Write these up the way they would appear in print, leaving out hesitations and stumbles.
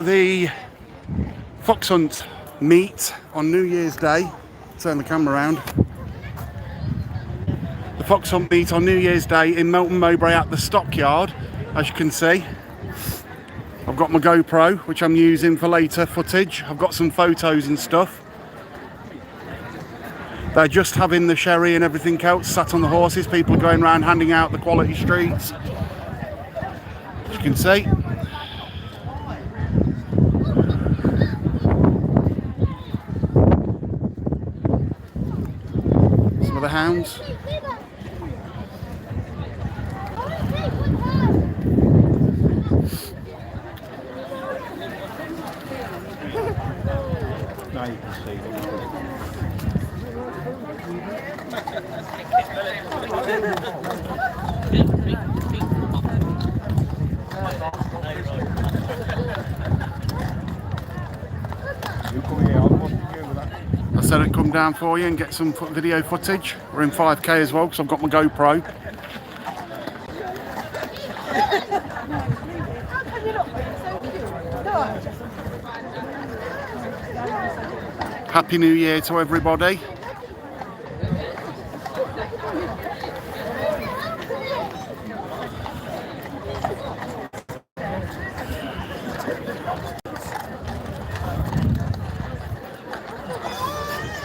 The fox hunt meet on New Year's Day. Turn the camera around. The fox hunt meet on New Year's Day in Melton Mowbray at the stockyard, as you can see. I've got my GoPro, which I'm using for later footage. I've got some photos and stuff. They're just having the sherry and everything else, sat on the horses. People are going around handing out the quality streets, as you can see. Some of the hounds. Now you can see them. I said I'd come down for you and get some video footage. We're in 5K as well because I've got my GoPro. Happy New Year to everybody.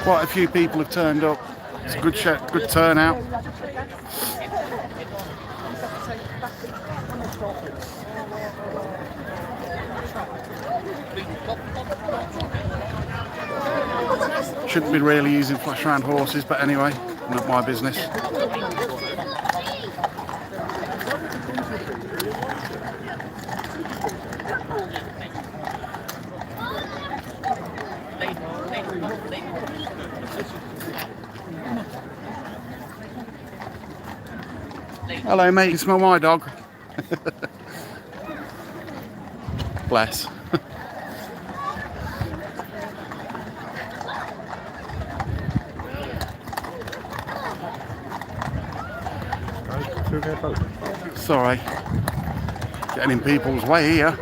Quite a few people have turned up. It's a good turnout. Shouldn't be really using flash round horses, but anyway, not my business. Hello mate, you smell my dog? Bless. Sorry, getting in people's way here.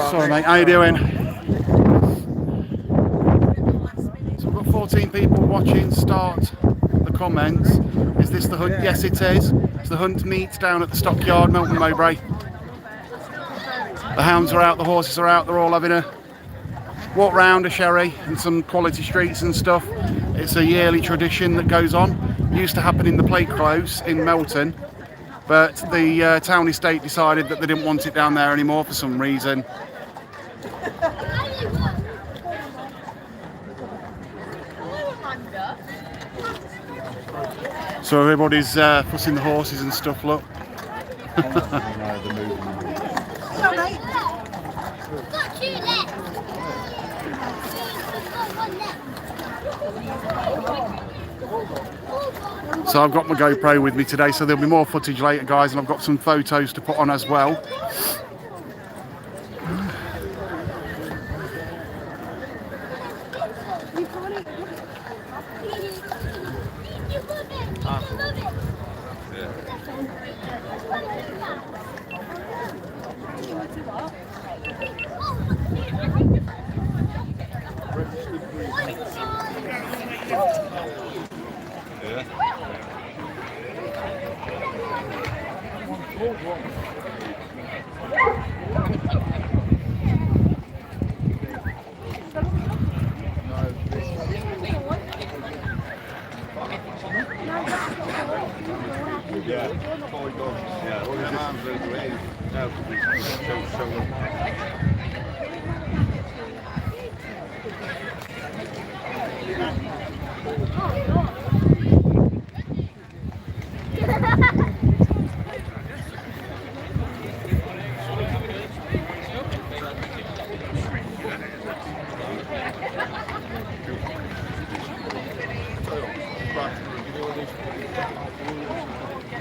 Sorry mate, how you doing? So we've got 14 people watching. Start the comments. Is this the hunt? Yes it is. It's the hunt meet down at the stockyard, Melton Mowbray. The hounds are out, the horses are out, they're all having a walk round, a sherry and some quality streets and stuff. It's a yearly tradition that goes on. It used to happen in the plate close in Melton, but the town estate decided that they didn't want it down there anymore for some reason. So everybody's fussing the horses and stuff, look. So I've got my GoPro with me today, so there'll be more footage later, guys, and I've got some photos to put on as well.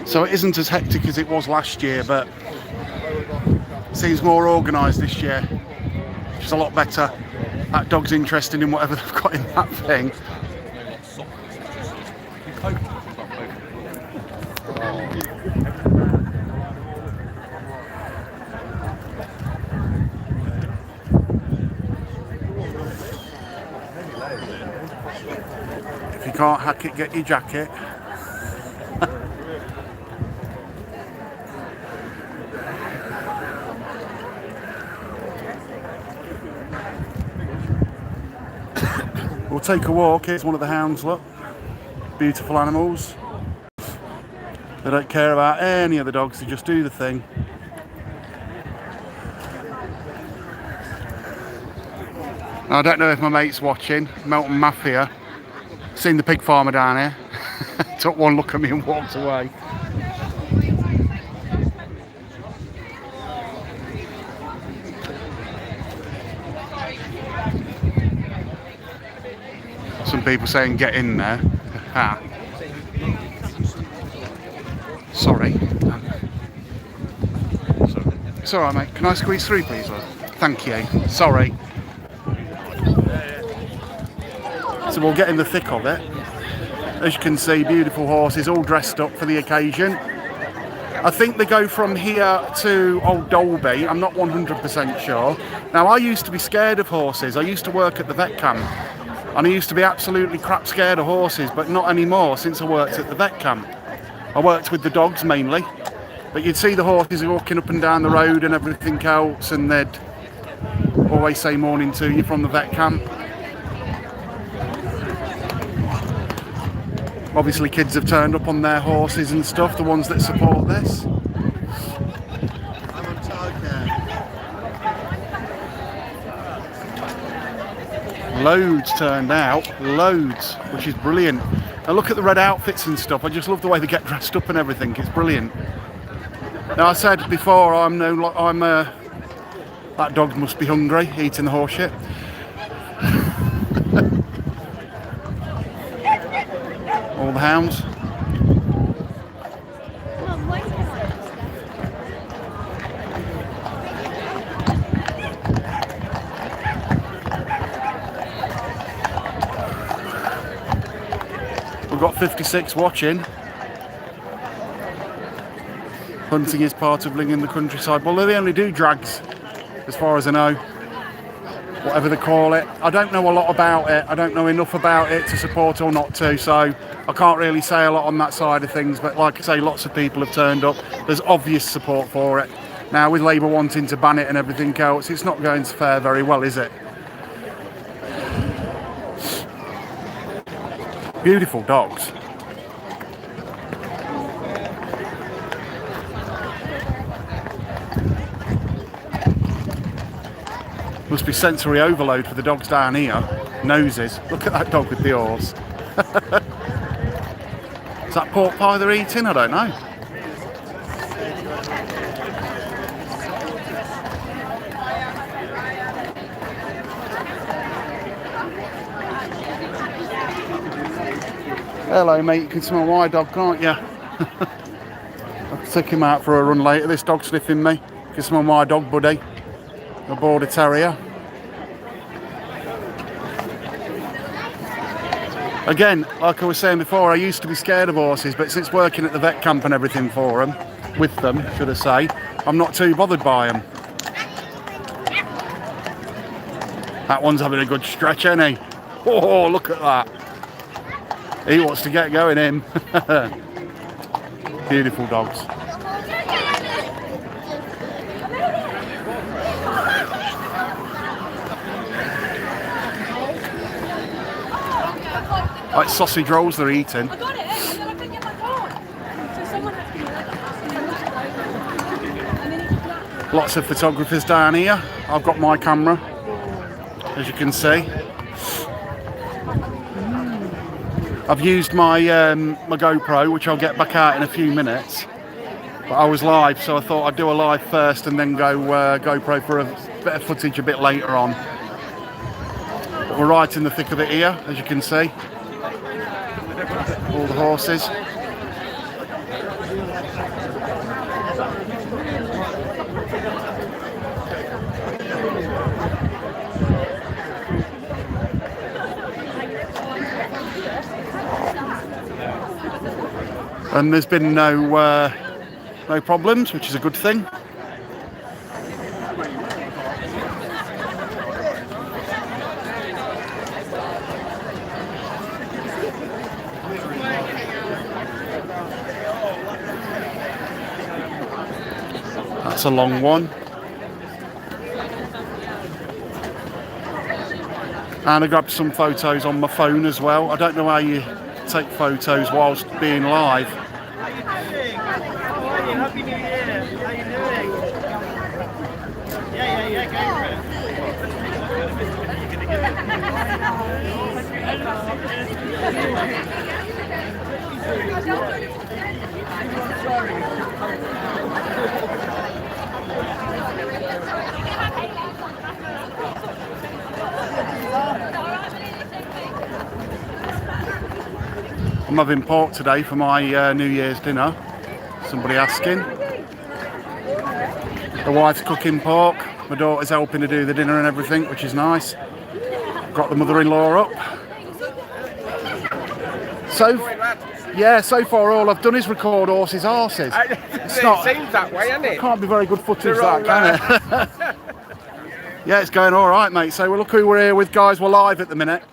So it isn't as hectic as it was last year, but Seems more organised this year, which is a lot better. That dog's interested in whatever they've got in that thing. If you can't hack it, get your jacket. We'll take a walk. Here's one of the hounds, look. Beautiful animals. They don't care about any other dogs, they just do the thing. Now, I don't know if my mate's watching, Melton Mafia. Seen the pig farmer down here. Took one look at me and walked away. Some people saying get in there. Ah. Sorry. It's alright, mate. Can I squeeze through, please, love? Thank you. Sorry. So we'll get in the thick of it. As you can see, beautiful horses, all dressed up for the occasion. I think they go from here to Old Dolby. I'm not 100% sure. Now, I used to be scared of horses. I used to work at the vet camp. And I used to be absolutely crap scared of horses, but not anymore since I worked at the vet camp. I worked with the dogs mainly. But you'd see the horses walking up and down the road and everything else, and they'd always say morning to you from the vet camp. Obviously kids have turned up on their horses and stuff, the ones that support this. I'm on target. Loads turned out, loads, which is brilliant. Now look at the red outfits and stuff. I just love the way they get dressed up and everything. It's brilliant. Now I said before, that dog must be hungry, eating the horse shit. All the hounds. We've got 56 watching. Hunting is part of living in the countryside. Well, they only do drags, as far as I know. Whatever they call it. I don't know a lot about it. I don't know enough about it to support or not to, so I can't really say a lot on that side of things. But like I say, lots of people have turned up. There's obvious support for it. Now, with Labour wanting to ban it and everything else, it's not going to fare very well, is it? Beautiful dogs. Must be sensory overload for the dogs down here. Noses. Look at that dog with the oars. Is that pork pie they're eating? I don't know. Hello, mate. You can smell my dog, can't you? I'll take him out for a run later. This dog's sniffing me. You can smell my dog, buddy. A border terrier. Again, like I was saying before, I used to be scared of horses, but since working at the vet camp and everything for them, with them, should I say, I'm not too bothered by them. That one's having a good stretch, isn't he? Oh, look at that. He wants to get going in. Beautiful dogs. Like sausage rolls they're eating. I got it, and then I couldn't get my card. So someone had to do that. Lots of photographers down here. I've got my camera, as you can see. I've used my my GoPro, which I'll get back out in a few minutes. But I was live, so I thought I'd do a live first and then go GoPro for a bit of footage a bit later on. But we're right in the thick of it here, as you can see. All the horses. And there's been no problems, which is a good thing. That's a long one. And I grabbed some photos on my phone as well. I don't know how you take photos whilst being live. Happy New Year. How you doing? Yeah, go I'm having pork today for my New Year's dinner. Somebody asking. The wife's cooking pork. My daughter's helping to do the dinner and everything, which is nice. Got the mother-in-law up. So far all I've done is record horses' arses. It's not, it seems that way, isn't it? Can't be very good footage, that, can it? Yeah, it's going all right, mate. So look who we're here with, guys. We're live at the minute.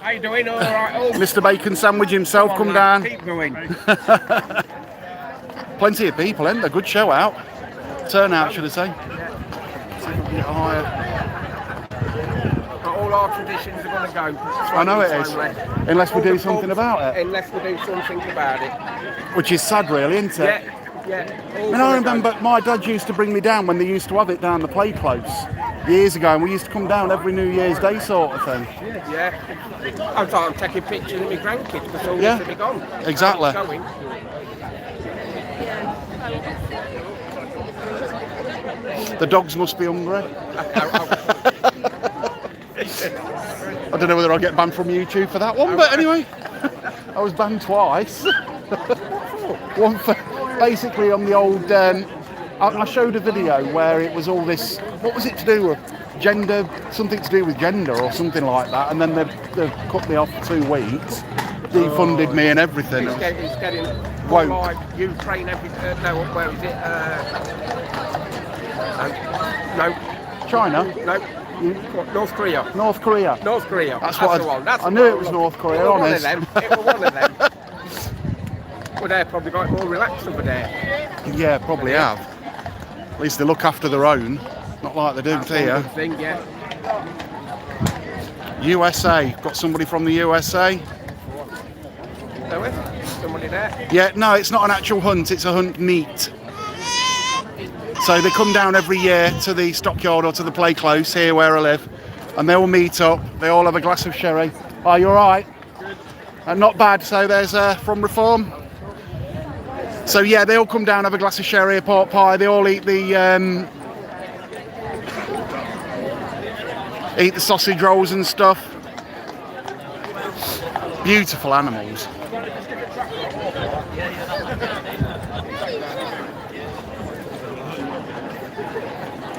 How you doing? All right. Oh. Mr. Bacon Sandwich himself, come down. Keep going. Plenty of people, isn't there? Good show out. Turnout, should I say. See if I can get higher. But all our traditions are going to go. I know it is. Unless we do something about it. Unless we do something about it. Which is sad, really, isn't it? Yeah. And I remember my dad used to bring me down when they used to have it down the play close years ago, and we used to come down every New Year's Day sort of thing. Yeah. I'm taking pictures of my grandkids because all Yeah. this will be gone. Exactly. Going. The dogs must be hungry. I don't know whether I'll get banned from YouTube for that one, but anyway, I was banned twice. One for basically on the old. I showed a video where it was all this. What was it to do with gender? Something to do with gender or something like that. And then they've cut me off for 2 weeks, defunded me and everything. It's getting Woke. like Ukraine. No, where is it? No. China. No. North Korea. North Korea. North Korea. That's what the one. I knew it was North Korea. Honest. It was one of them. Well, they're probably got more relaxed over there. Yeah, probably have. At least they look after their own, not like they do here. Good thing, yeah. USA. Got somebody from the USA. There is somebody there. Yeah, no, it's not an actual hunt. It's a hunt meet. So they come down every year to the stockyard or to the play close here where I live, and they all meet up. They all have a glass of sherry. Oh, you all right? And not bad. So there's from Reform. So yeah, they all come down, have a glass of sherry, a pork pie. They all eat the sausage rolls and stuff. Beautiful animals.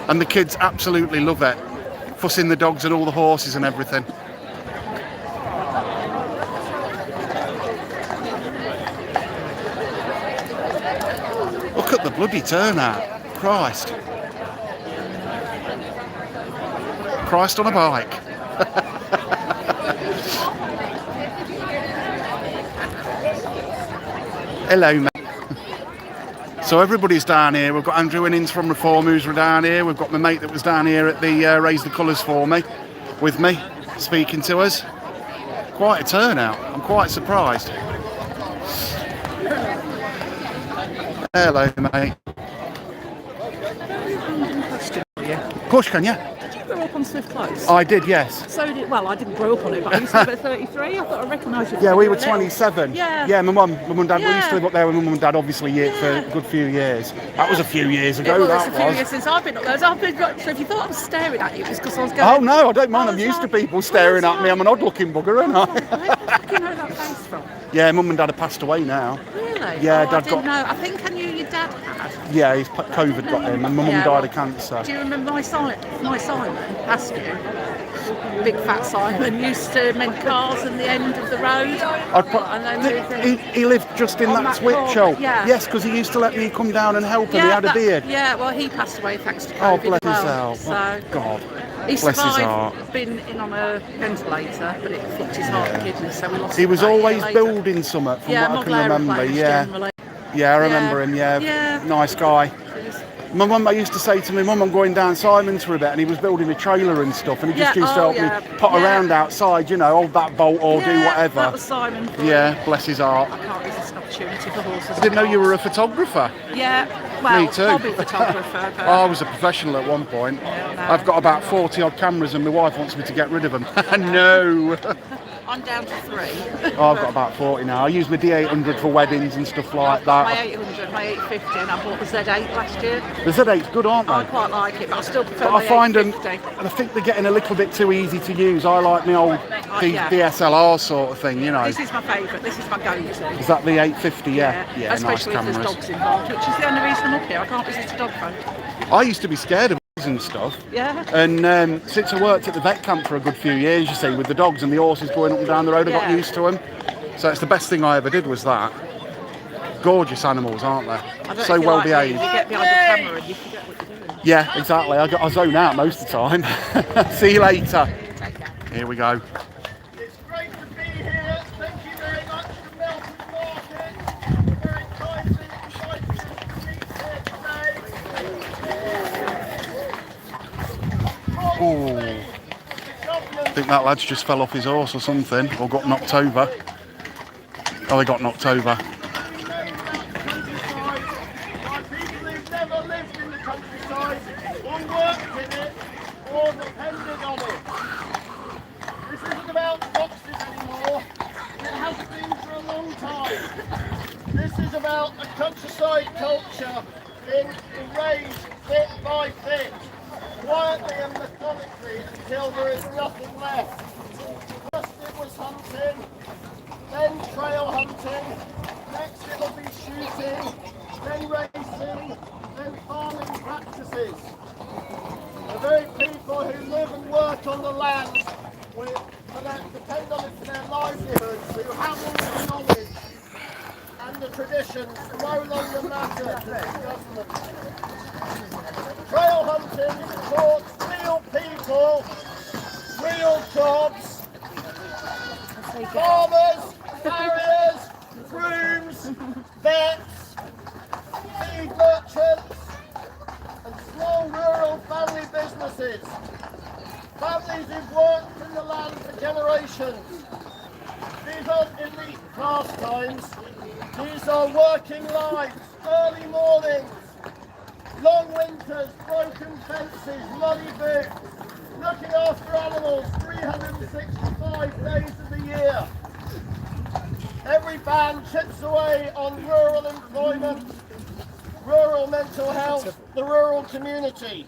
And the kids absolutely love it. Fussing the dogs and all the horses and everything. Look at the bloody turnout. Christ. Christ on a bike. Hello, mate. So everybody's down here. We've got Andrew Innings from Reform who's down here. We've got my mate that was down here at the Raise the Colours for me, with me, speaking to us. Quite a turnout. I'm quite surprised. Hello, mate. Of course, can you? Did you grow up on Swift Close? I did, yes. So well, I didn't grow up on it, but I used to live at 33. I thought I recognised you. Yeah, we were 27. Yeah. Yeah, my mum and dad, we used to Yeah. live up there with my mum and dad, obviously, for a good few years. That was a few years ago, Well, that it's a few was. years since I've been up there. So if you thought I was staring at you, it was because I was going. Oh no, I don't mind. I I'm was used to like, people staring at me. I'm an odd-looking bugger, aren't I? Where do you know that face from? Yeah, mum and dad have passed away now. Really? Yeah, oh, I Dad didn't got- know. I think I knew your dad Yeah, he's COVID got him, and my mum Yeah, died well, of cancer. Do you remember my Simon, Askew? Big fat Simon used to mend cars in the end of the road. And then moved in. He lived just in On that that Twitch corner, show. yeah. Yes, because he used to let me come down and help him. He had a beard. Yeah, well, he passed away thanks to Oh, COVID bless as his well. heart. So Oh, God. he Bless his heart. survived being in on a ventilator, but it fucked his heart and kidneys, so we lost He him was about a year always later. building something from Yeah, what I model can remember. aeroplanes Yeah. generally. Yeah, I remember him, yeah. Nice guy. My mum used to say to me, Mum, I'm going down Simon's for a bit, and he was building a trailer and stuff, and he just used to help me pot around outside, you know, hold that bolt or do whatever. That was Simon. Yeah, bless his heart. I can't resist an opportunity for horses. I didn't know you were a photographer. Yeah, well, Me too. hobby photographer. But I was a professional at one point. No. I've got about 40 odd cameras and my wife wants me to get rid of them. No. I'm down to 3. Oh, I've got about 40 now. I use my D800 for weddings and stuff like My that. 800, my 850, and I bought the Z8 last year. The Z8's good, aren't they? I quite like it, but I still prefer But my I find them, 850. and I think they're getting a little bit too easy to use. I like my old Yeah. DSLR sort of thing, you know. This is my favourite. This is my go-to. Is that the 850? Yeah, nice Especially if cameras. there's dogs involved, which is the only reason I'm up here. I can't resist a dog fight. I used to be scared of and stuff. Yeah. And since I worked at the vet camp for a good few years, you see, with the dogs and the horses going up and down the road, I got used to them. So it's the best thing I ever did was that. Gorgeous animals, aren't they? So well behaved. You get behind the camera and you forget what you're doing. Yeah, exactly. I zone out most of the time. See you later. Take care. Here we go. It's great to be here. Thank you very much to Melton Market. Very kindly invited to meet here today. Oh, I think that lad's just fell off his horse or something, or got knocked over. Oh, they got knocked over. By people who've never lived in the countryside, or worked in it, or depended on it. This isn't about boxes anymore. It has been for a long time. This is about a countryside culture being erased bit by bit, quietly and methodically until there is nothing left. First it was hunting, then trail hunting, next it'll be shooting, then racing, then farming practices. The very people who live and work on the land depend on it for their livelihoods, who have all the knowledge and the traditions no longer matter to the government. Trail hunting supports real people, real jobs, farmers, farriers, grooms, vets, feed merchants, and small rural family businesses. Families who've worked in the land for generations. These aren't elite pastimes. These are working lives, early mornings, long winters, broken fences, muddy boots, looking after animals 365 days of the year. Every band chips away on rural employment, rural mental health, the rural community.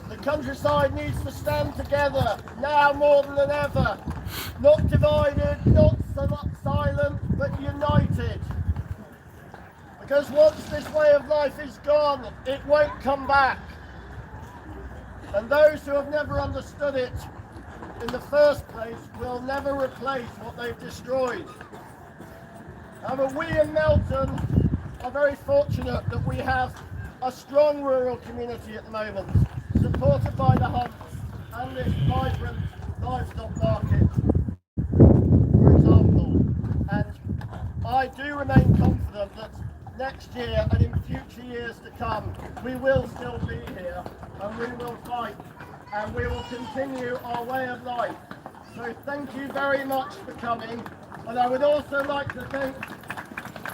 The countryside needs to stand together, now more than ever. Not divided, not silent, but united. Because once this way of life is gone, it won't come back. And those who have never understood it in the first place will never replace what they've destroyed. However, we in Melton are very fortunate that we have a strong rural community at the moment, supported by the hunts and this vibrant livestock market, for example. And I do remain confident that next year and in future years to come, we will still be here and we will fight and we will continue our way of life. So thank you very much for coming. And I would also like to thank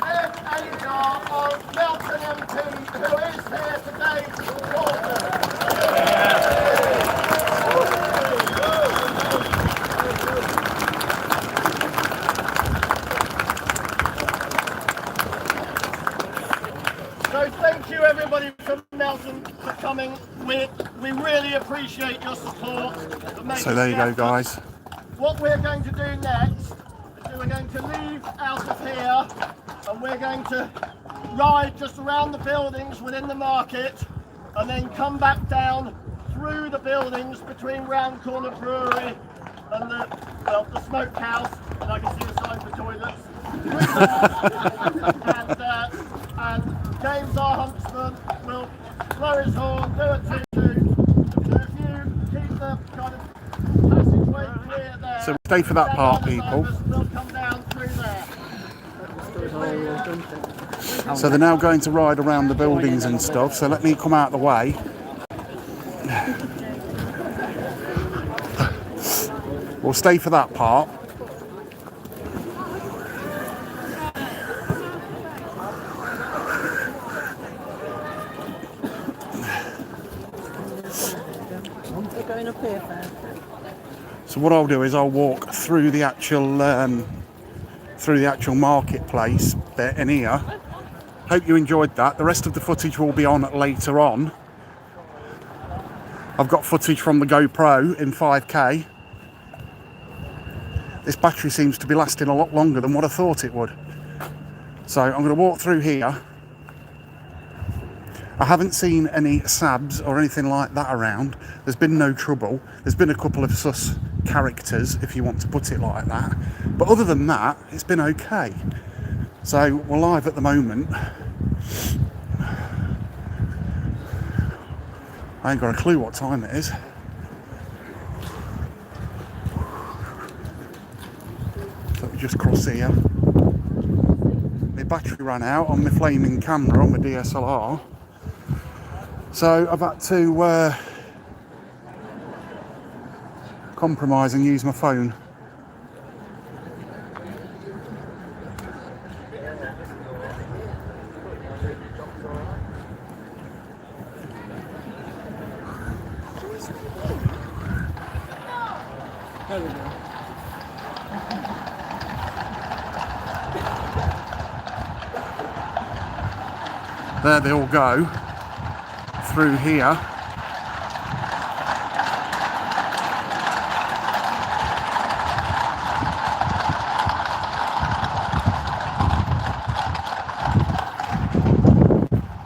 Ed Agar, our Melton MP, who is here today to support us. So thank you everybody from Melton for coming. We really appreciate your support. So there you go, guys. What we're going to do next is we're going to leave out of here and we're going to ride just around the buildings within the market and then come back down through the buildings between Round Corner Brewery and the smokehouse, and I can see a sign for toilets. And James, our huntsman, will blow his horn, do a toot-toot. So if you keep the kind of passageway clear there, So stay for that part, people. We'll come down through there. So they're now going to ride around the buildings and stuff, so let me come out of the way. We'll stay for that part. They're going up here first. So what I'll do is I'll walk through the actual marketplace bit in here. Hope you enjoyed that. The rest of the footage will be on later on. I've got footage from the GoPro in 5K. This battery seems to be lasting a lot longer than what I thought it would. So I'm going to walk through here. I haven't seen any SABs or anything like that around. There's been no trouble. There's been a couple of sus characters, if you want to put it like that. But other than that, it's been okay. So we're live at the moment. I ain't got a clue what time it is. Let me just cross here. My battery ran out on my flaming camera on my DSLR. So I've had to compromise and use my phone. There we go. There they all go through here.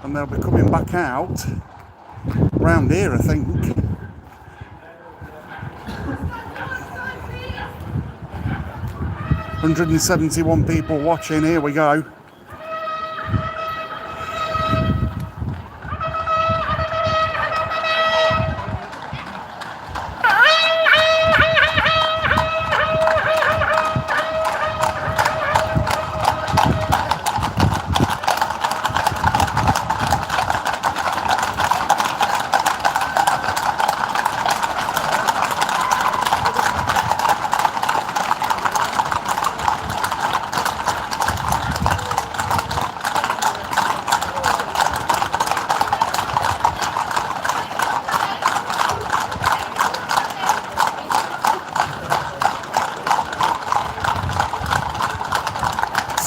And they'll be coming back out round here, I think. "171 people watching, here we go."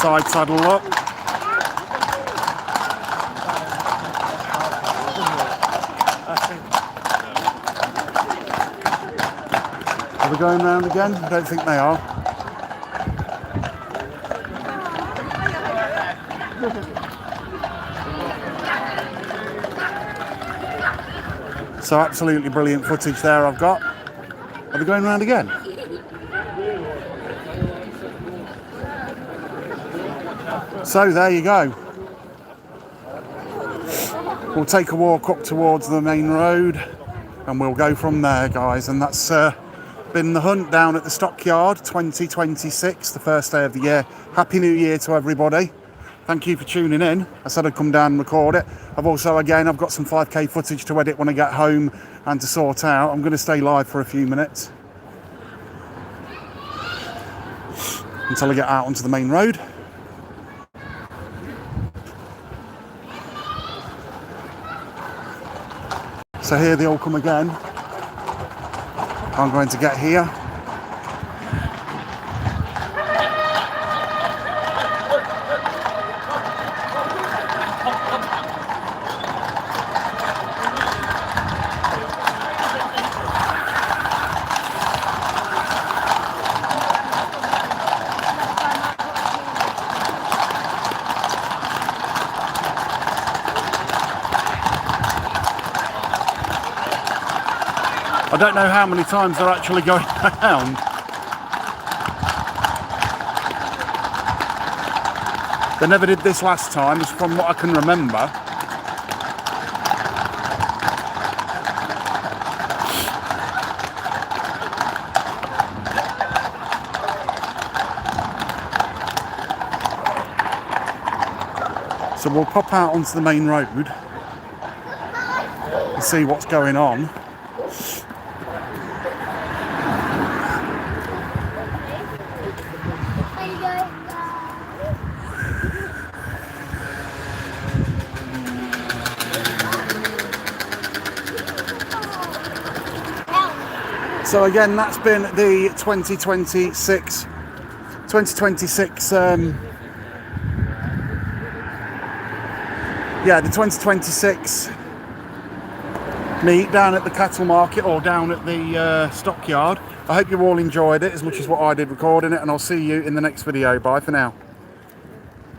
Side saddle up. Are they going round again? I don't think they are. So absolutely brilliant footage there I've got. Are they going round again? So there you go. We'll take a walk up towards the main road and we'll go from there, guys. And that's been the hunt down at the Stockyard 2026, the first day of the year. Happy New Year to everybody. Thank you for tuning in. I said I'd come down and record it. I've also, again, I've got some 5K footage to edit when I get home and to sort out. I'm going to stay live for a few minutes until I get out onto the main road. So here they all come again. I'm going to get here. I don't know how many times they're actually going round. They never did this last time, as from what I can remember. So we'll pop out onto the main road and see what's going on. So again, that's been the 2026 the 2026 meet down at the cattle market, or down at the stockyard. I hope you all enjoyed it as much as what I did recording it, and I'll see you in the next video. Bye for now.